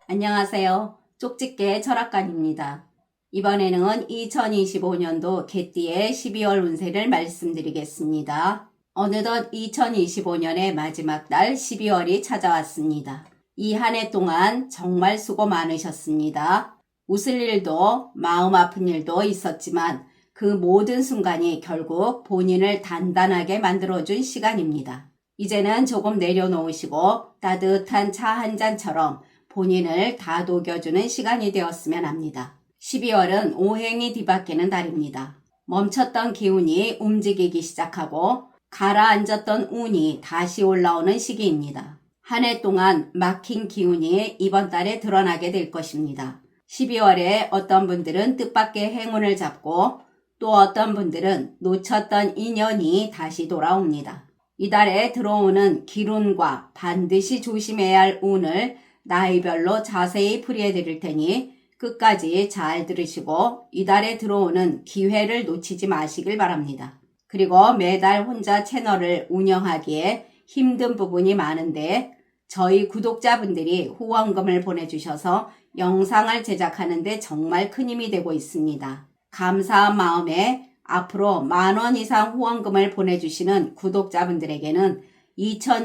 안녕하세요. 쪽집게 철학관입니다. 이번에는 2025년도 개띠의 12월 운세를 말씀드리겠습니다. 어느덧 2025년의 마지막 달 12월이 찾아왔습니다. 이 한 해 동안 정말 수고 많으셨습니다. 웃을 일도 마음 아픈 일도 있었지만 그 모든 순간이 결국 본인을 단단하게 만들어준 시간입니다. 이제는 조금 내려놓으시고 따뜻한 차 한 잔처럼 본인을 다독여주는 시간이 되었으면 합니다. 12월은 오행이 뒤바뀌는 달입니다. 멈췄던 기운이 움직이기 시작하고 가라앉았던 운이 다시 올라오는 시기입니다. 한 해 동안 막힌 기운이 이번 달에 드러나게 될 것입니다. 12월에 어떤 분들은 뜻밖의 행운을 잡고 또 어떤 분들은 놓쳤던 인연이 다시 돌아옵니다. 이달에 들어오는 기운과 반드시 조심해야 할 운을 나이별로 자세히 풀이해 드릴 테니 끝까지 잘 들으시고 이달에 들어오는 기회를 놓치지 마시길 바랍니다. 그리고 매달 혼자 채널을 운영하기에 힘든 부분이 많은데 저희 구독자분들이 후원금을 보내주셔서 영상을 제작하는데 정말 큰 힘이 되고 있습니다. 감사한 마음에 앞으로 10,000원 이상 후원금을 보내주시는 구독자분들에게는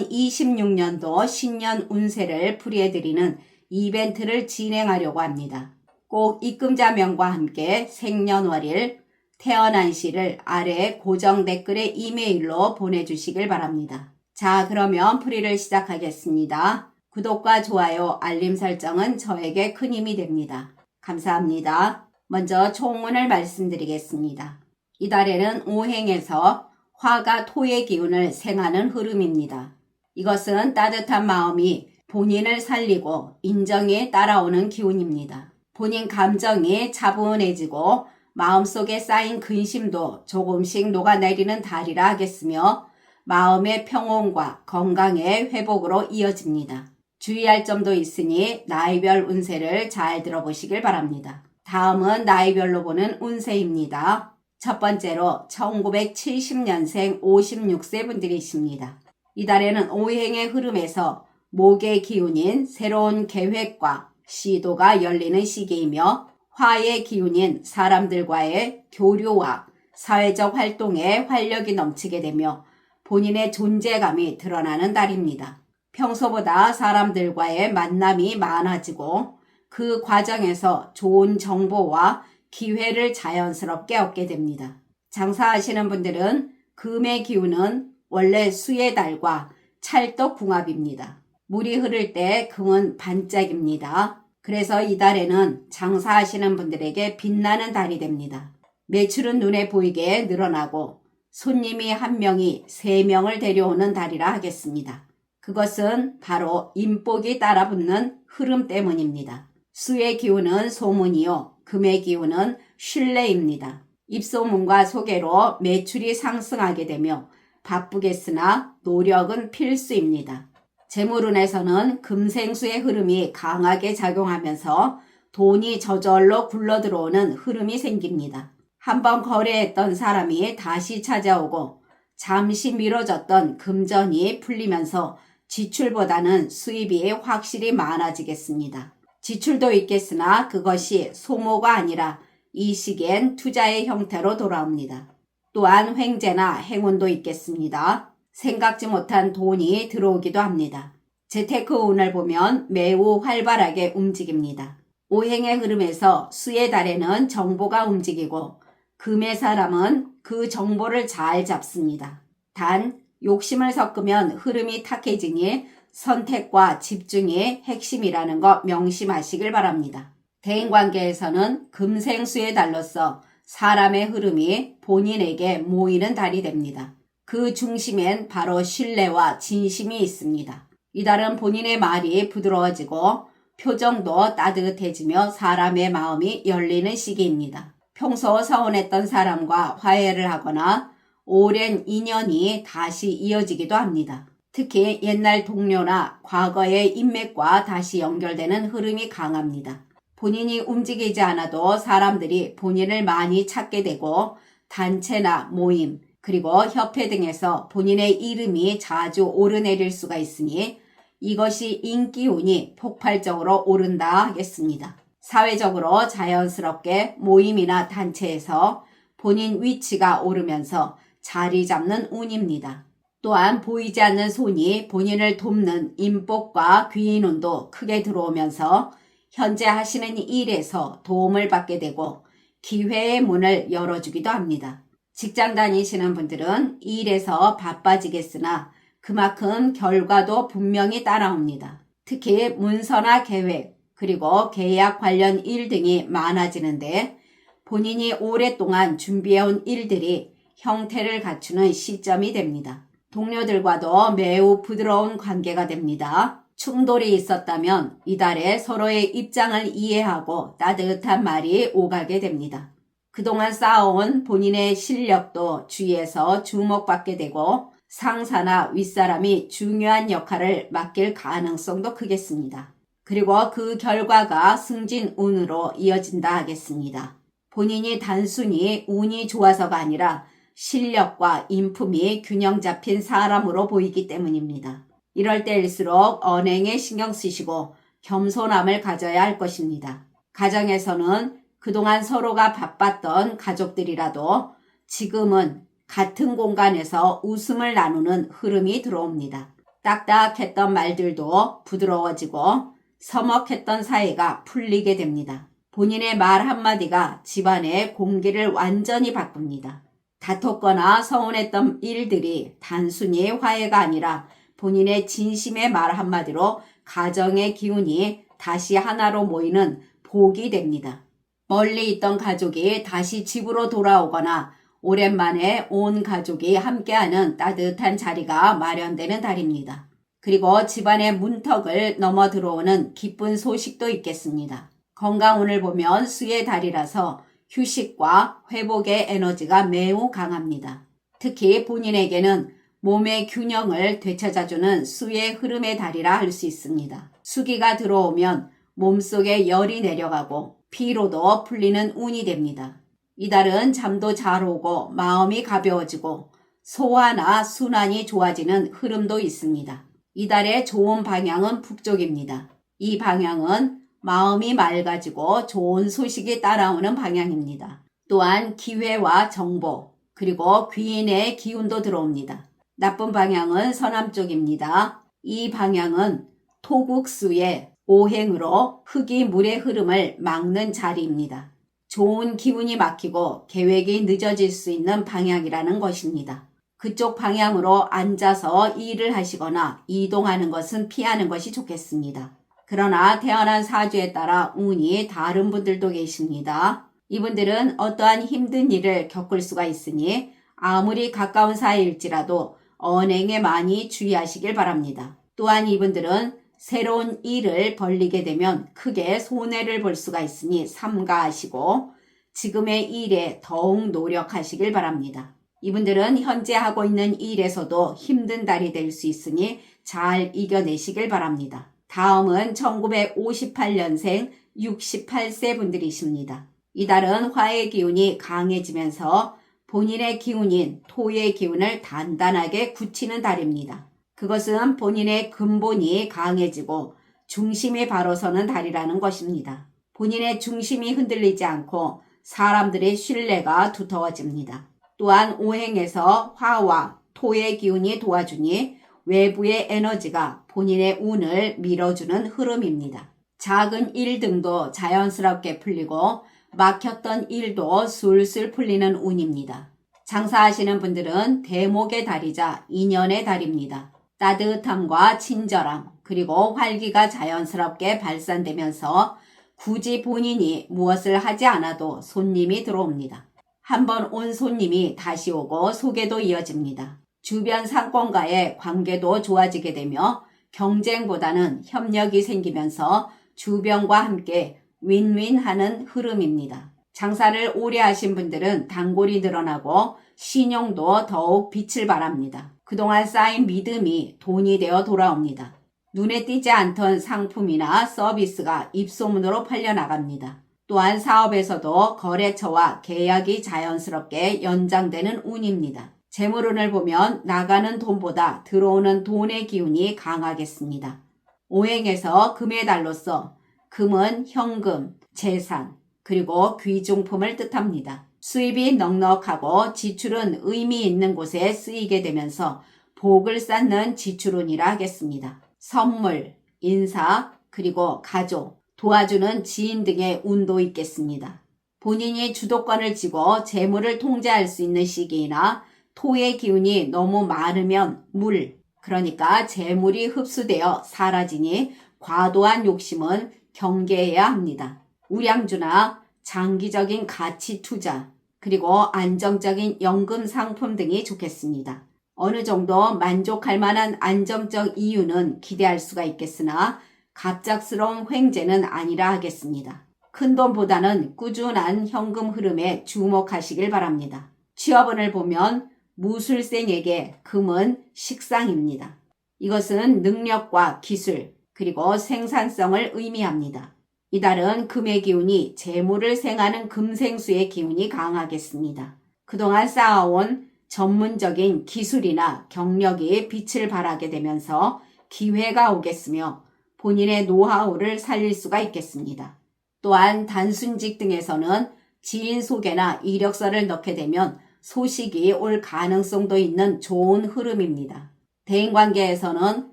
2026년도 신년 운세를 풀이해드리는 이벤트를 진행하려고 합니다. 꼭 입금자명과 함께 생년월일, 태어난 시를 아래 고정 댓글에 이메일로 보내주시길 바랍니다. 자, 그러면 풀이를 시작하겠습니다. 구독과 좋아요, 알림 설정은 저에게 큰 힘이 됩니다. 감사합니다. 먼저 총운을 말씀드리겠습니다. 이달에는 오행에서 화가 토의 기운을 생하는 흐름입니다. 이것은 따뜻한 마음이 본인을 살리고 인정에 따라오는 기운입니다. 본인 감정이 차분해지고 마음속에 쌓인 근심도 조금씩 녹아내리는 달이라 하겠으며 마음의 평온과 건강의 회복으로 이어집니다. 주의할 점도 있으니 나이별 운세를 잘 들어보시길 바랍니다. 다음은 나이별로 보는 운세입니다. 첫 번째로 1970년생 56세 분들이십니다. 이달에는 오행의 흐름에서 목의 기운인 새로운 계획과 시도가 열리는 시기이며 화의 기운인 사람들과의 교류와 사회적 활동에 활력이 넘치게 되며 본인의 존재감이 드러나는 달입니다. 평소보다 사람들과의 만남이 많아지고 그 과정에서 좋은 정보와 기회를 자연스럽게 얻게 됩니다. 장사하시는 분들은 금의 기운은 원래 수의 달과 찰떡궁합입니다. 물이 흐를 때 금은 반짝입니다. 그래서 이달에는 장사하시는 분들에게 빛나는 달이 됩니다. 매출은 눈에 보이게 늘어나고 손님이 1명이 3명을 데려오는 달이라 하겠습니다. 그것은 바로 인복이 따라붙는 흐름 때문입니다. 수의 기운은 소문이요. 금의 기운은 신뢰입니다. 입소문과 소개로 매출이 상승하게 되며 바쁘겠으나 노력은 필수입니다. 재물운에서는 금생수의 흐름이 강하게 작용하면서 돈이 저절로 굴러들어오는 흐름이 생깁니다. 한번 거래했던 사람이 다시 찾아오고 잠시 미뤄졌던 금전이 풀리면서 지출보다는 수입이 확실히 많아지겠습니다. 지출도 있겠으나 그것이 소모가 아니라 이 시기엔 투자의 형태로 돌아옵니다. 또한 횡재나 행운도 있겠습니다. 생각지 못한 돈이 들어오기도 합니다. 재테크 운을 보면 매우 활발하게 움직입니다. 오행의 흐름에서 수의 달에는 정보가 움직이고 금의 사람은 그 정보를 잘 잡습니다. 단 욕심을 섞으면 흐름이 탁해지니 선택과 집중이 핵심이라는 거 명심하시길 바랍니다. 대인관계에서는 금생수의 달로서 사람의 흐름이 본인에게 모이는 달이 됩니다. 그 중심엔 바로 신뢰와 진심이 있습니다. 이달은 본인의 말이 부드러워지고 표정도 따뜻해지며 사람의 마음이 열리는 시기입니다. 평소 서운했던 사람과 화해를 하거나 오랜 인연이 다시 이어지기도 합니다. 특히 옛날 동료나 과거의 인맥과 다시 연결되는 흐름이 강합니다. 본인이 움직이지 않아도 사람들이 본인을 많이 찾게 되고 단체나 모임, 그리고 협회 등에서 본인의 이름이 자주 오르내릴 수가 있으니 이것이 인기운이 폭발적으로 오른다 하겠습니다. 사회적으로 자연스럽게 모임이나 단체에서 본인 위치가 오르면서 자리 잡는 운입니다. 또한 보이지 않는 손이 본인을 돕는 인복과 귀인운도 크게 들어오면서 현재 하시는 일에서 도움을 받게 되고 기회의 문을 열어주기도 합니다. 직장 다니시는 분들은 일에서 바빠지겠으나 그만큼 결과도 분명히 따라옵니다. 특히 문서나 계획 그리고 계약 관련 일 등이 많아지는데 본인이 오랫동안 준비해온 일들이 형태를 갖추는 시점이 됩니다. 동료들과도 매우 부드러운 관계가 됩니다. 충돌이 있었다면 이달에 서로의 입장을 이해하고 따뜻한 말이 오가게 됩니다. 그동안 쌓아온 본인의 실력도 주위에서 주목받게 되고 상사나 윗사람이 중요한 역할을 맡길 가능성도 크겠습니다. 그리고 그 결과가 승진운으로 이어진다 하겠습니다. 본인이 단순히 운이 좋아서가 아니라 실력과 인품이 균형 잡힌 사람으로 보이기 때문입니다. 이럴 때일수록 언행에 신경 쓰시고 겸손함을 가져야 할 것입니다. 가정에서는 그동안 서로가 바빴던 가족들이라도 지금은 같은 공간에서 웃음을 나누는 흐름이 들어옵니다. 딱딱했던 말들도 부드러워지고 서먹했던 사이가 풀리게 됩니다. 본인의 말 한마디가 집안의 공기를 완전히 바꿉니다. 다퉜거나 서운했던 일들이 단순히 화해가 아니라 본인의 진심의 말 한마디로 가정의 기운이 다시 하나로 모이는 복이 됩니다. 멀리 있던 가족이 다시 집으로 돌아오거나 오랜만에 온 가족이 함께하는 따뜻한 자리가 마련되는 달입니다. 그리고 집안의 문턱을 넘어 들어오는 기쁜 소식도 있겠습니다. 건강운을 보면 수의 달이라서 휴식과 회복의 에너지가 매우 강합니다. 특히 본인에게는 몸의 균형을 되찾아주는 수의 흐름의 달이라 할 수 있습니다. 수기가 들어오면 몸속에 열이 내려가고 피로도 풀리는 운이 됩니다. 이달은 잠도 잘 오고 마음이 가벼워지고 소화나 순환이 좋아지는 흐름도 있습니다. 이달의 좋은 방향은 북쪽입니다. 이 방향은 마음이 맑아지고 좋은 소식이 따라오는 방향입니다. 또한 기회와 정보 그리고 귀인의 기운도 들어옵니다. 나쁜 방향은 서남쪽입니다. 이 방향은 토국수의 오행으로 흙이 물의 흐름을 막는 자리입니다. 좋은 기운이 막히고 계획이 늦어질 수 있는 방향이라는 것입니다. 그쪽 방향으로 앉아서 일을 하시거나 이동하는 것은 피하는 것이 좋겠습니다. 그러나 태어난 사주에 따라 운이 다른 분들도 계십니다. 이분들은 어떠한 힘든 일을 겪을 수가 있으니 아무리 가까운 사이일지라도 언행에 많이 주의하시길 바랍니다. 또한 이분들은 새로운 일을 벌리게 되면 크게 손해를 볼 수가 있으니 삼가하시고 지금의 일에 더욱 노력하시길 바랍니다. 이분들은 현재 하고 있는 일에서도 힘든 달이 될 수 있으니 잘 이겨내시길 바랍니다. 다음은 1958년생 68세 분들이십니다. 이달은 화의 기운이 강해지면서 본인의 기운인 토의 기운을 단단하게 굳히는 달입니다. 그것은 본인의 근본이 강해지고 중심이 바로 서는 달이라는 것입니다. 본인의 중심이 흔들리지 않고 사람들의 신뢰가 두터워집니다. 또한 오행에서 화와 토의 기운이 도와주니 외부의 에너지가 본인의 운을 밀어주는 흐름입니다. 작은 일 등도 자연스럽게 풀리고 막혔던 일도 술술 풀리는 운입니다. 장사하시는 분들은 대목의 달이자 인연의 달입니다. 따뜻함과 친절함 그리고 활기가 자연스럽게 발산되면서 굳이 본인이 무엇을 하지 않아도 손님이 들어옵니다. 한번 온 손님이 다시 오고 소개도 이어집니다. 주변 상권과의 관계도 좋아지게 되며 경쟁보다는 협력이 생기면서 주변과 함께 윈윈하는 흐름입니다. 장사를 오래 하신 분들은 단골이 늘어나고 신용도 더욱 빛을 발합니다. 그동안 쌓인 믿음이 돈이 되어 돌아옵니다. 눈에 띄지 않던 상품이나 서비스가 입소문으로 팔려나갑니다. 또한 사업에서도 거래처와 계약이 자연스럽게 연장되는 운입니다. 재물운을 보면 나가는 돈보다 들어오는 돈의 기운이 강하겠습니다. 오행에서 금의 달로서 금은 현금, 재산, 그리고 귀중품을 뜻합니다. 수입이 넉넉하고 지출은 의미 있는 곳에 쓰이게 되면서 복을 쌓는 지출운이라 하겠습니다. 선물, 인사, 그리고 가족, 도와주는 지인 등의 운도 있겠습니다. 본인이 주도권을 쥐고 재물을 통제할 수 있는 시기이나 토의 기운이 너무 많으면 물, 그러니까 재물이 흡수되어 사라지니 과도한 욕심은 경계해야 합니다. 우량주나 장기적인 가치 투자, 그리고 안정적인 연금 상품 등이 좋겠습니다. 어느 정도 만족할 만한 안정적 이유는 기대할 수가 있겠으나 갑작스러운 횡재는 아니라 하겠습니다. 큰돈보다는 꾸준한 현금 흐름에 주목하시길 바랍니다. 취업운을 보면 무술생에게 금은 식상입니다. 이것은 능력과 기술, 그리고 생산성을 의미합니다. 이달은 금의 기운이 재물을 생하는 금생수의 기운이 강하겠습니다. 그동안 쌓아온 전문적인 기술이나 경력이 빛을 발하게 되면서 기회가 오겠으며 본인의 노하우를 살릴 수가 있겠습니다. 또한 단순직 등에서는 지인 소개나 이력서를 넣게 되면 소식이 올 가능성도 있는 좋은 흐름입니다. 대인관계에서는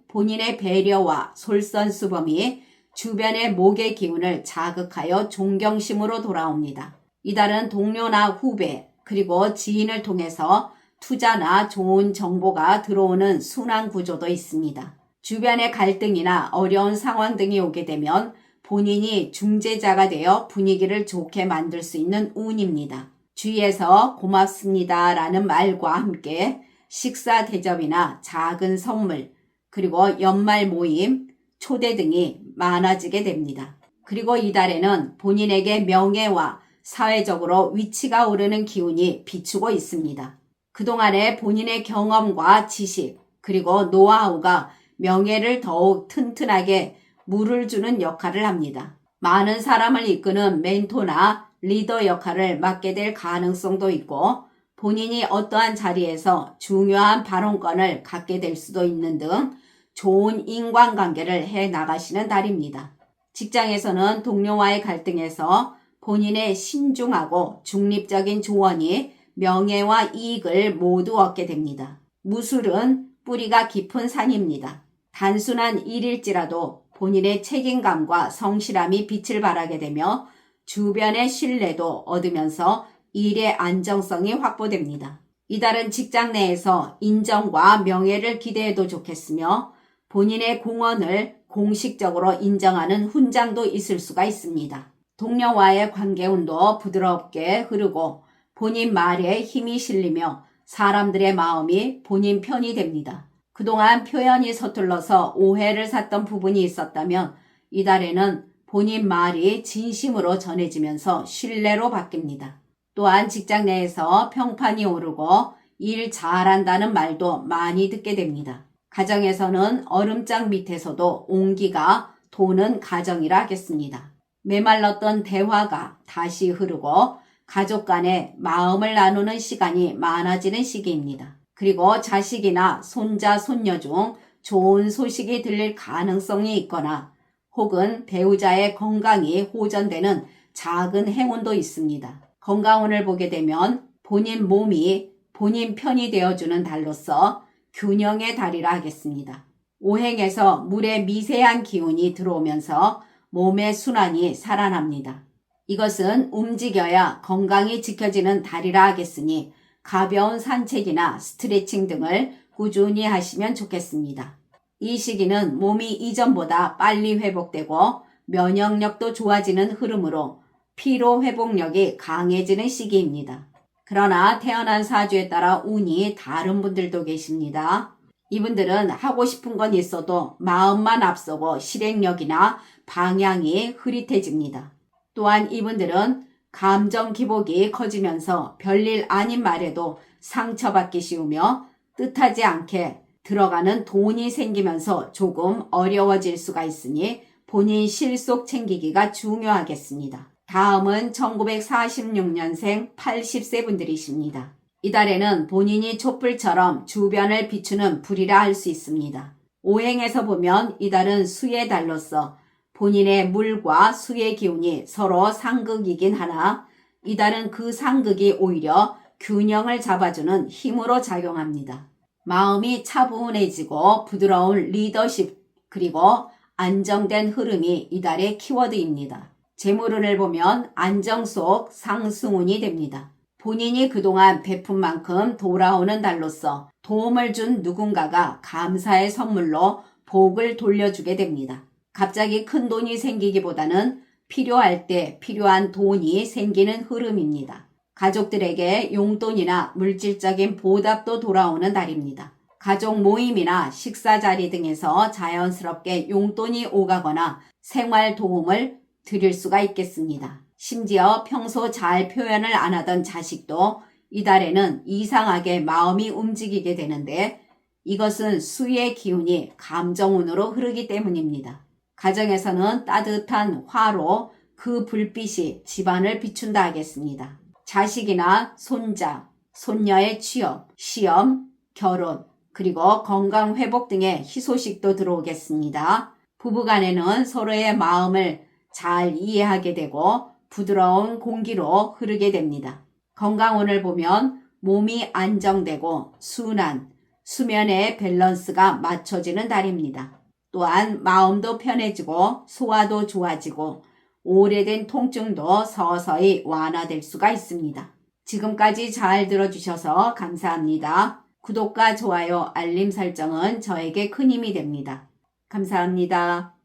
본인의 배려와 솔선수범이 주변의 목의 기운을 자극하여 존경심으로 돌아옵니다. 이달은 동료나 후배, 그리고 지인을 통해서 투자나 좋은 정보가 들어오는 순환 구조도 있습니다. 주변의 갈등이나 어려운 상황 등이 오게 되면 본인이 중재자가 되어 분위기를 좋게 만들 수 있는 운입니다. 주위에서 고맙습니다 라는 말과 함께 식사 대접이나 작은 선물, 그리고 연말 모임, 초대 등이 많아지게 됩니다. 그리고 이달에는 본인에게 명예와 사회적으로 위치가 오르는 기운이 비추고 있습니다. 그동안의 본인의 경험과 지식, 그리고 노하우가 명예를 더욱 튼튼하게 물을 주는 역할을 합니다. 많은 사람을 이끄는 멘토나 리더 역할을 맡게 될 가능성도 있고 본인이 어떠한 자리에서 중요한 발언권을 갖게 될 수도 있는 등 좋은 인간관계를 해 나가시는 달입니다. 직장에서는 동료와의 갈등에서 본인의 신중하고 중립적인 조언이 명예와 이익을 모두 얻게 됩니다. 무술은 뿌리가 깊은 산입니다. 단순한 일일지라도 본인의 책임감과 성실함이 빛을 발하게 되며 주변의 신뢰도 얻으면서 일의 안정성이 확보됩니다. 이달은 직장 내에서 인정과 명예를 기대해도 좋겠으며 본인의 공헌을 공식적으로 인정하는 훈장도 있을 수가 있습니다. 동료와의 관계운도 부드럽게 흐르고 본인 말에 힘이 실리며 사람들의 마음이 본인 편이 됩니다. 그동안 표현이 서툴러서 오해를 샀던 부분이 있었다면 이달에는 본인 말이 진심으로 전해지면서 신뢰로 바뀝니다. 또한 직장 내에서 평판이 오르고 일 잘한다는 말도 많이 듣게 됩니다. 가정에서는 얼음장 밑에서도 온기가 도는 가정이라 하겠습니다. 메말랐던 대화가 다시 흐르고 가족 간의 마음을 나누는 시간이 많아지는 시기입니다. 그리고 자식이나 손자, 손녀 중 좋은 소식이 들릴 가능성이 있거나 혹은 배우자의 건강이 호전되는 작은 행운도 있습니다. 건강운을 보게 되면 본인 몸이 본인 편이 되어주는 달로서 균형의 달이라 하겠습니다. 오행에서 물의 미세한 기운이 들어오면서 몸의 순환이 살아납니다. 이것은 움직여야 건강이 지켜지는 달이라 하겠으니 가벼운 산책이나 스트레칭 등을 꾸준히 하시면 좋겠습니다. 이 시기는 몸이 이전보다 빨리 회복되고 면역력도 좋아지는 흐름으로 피로 회복력이 강해지는 시기입니다. 그러나 태어난 사주에 따라 운이 다른 분들도 계십니다. 이분들은 하고 싶은 건 있어도 마음만 앞서고 실행력이나 방향이 흐릿해집니다. 또한 이분들은 감정 기복이 커지면서 별일 아닌 말에도 상처받기 쉬우며 뜻하지 않게 들어가는 돈이 생기면서 조금 어려워질 수가 있으니 본인 실속 챙기기가 중요하겠습니다. 다음은 1946년생 80세 분들이십니다. 이달에는 본인이 촛불처럼 주변을 비추는 불이라 할 수 있습니다. 오행에서 보면 이달은 수의 달로서 본인의 물과 수의 기운이 서로 상극이긴 하나 이달은 그 상극이 오히려 균형을 잡아주는 힘으로 작용합니다. 마음이 차분해지고 부드러운 리더십 그리고 안정된 흐름이 이달의 키워드입니다. 재물운을 보면 안정 속 상승운이 됩니다. 본인이 그동안 베푼 만큼 돌아오는 달로서 도움을 준 누군가가 감사의 선물로 복을 돌려주게 됩니다. 갑자기 큰 돈이 생기기보다는 필요할 때 필요한 돈이 생기는 흐름입니다. 가족들에게 용돈이나 물질적인 보답도 돌아오는 달입니다. 가족 모임이나 식사 자리 등에서 자연스럽게 용돈이 오가거나 생활 도움을 드릴 수가 있겠습니다. 심지어 평소 잘 표현을 안 하던 자식도 이달에는 이상하게 마음이 움직이게 되는데 이것은 수의 기운이 감정운으로 흐르기 때문입니다. 가정에서는 따뜻한 화로 그 불빛이 집안을 비춘다 하겠습니다. 자식이나 손자, 손녀의 취업, 시험, 결혼, 그리고 건강 회복 등의 희소식도 들어오겠습니다. 부부간에는 서로의 마음을 잘 이해하게 되고 부드러운 공기로 흐르게 됩니다. 건강운을 보면 몸이 안정되고 순한, 수면의 밸런스가 맞춰지는 달입니다. 또한 마음도 편해지고 소화도 좋아지고 오래된 통증도 서서히 완화될 수가 있습니다. 지금까지 잘 들어주셔서 감사합니다. 구독과 좋아요, 알림 설정은 저에게 큰 힘이 됩니다. 감사합니다.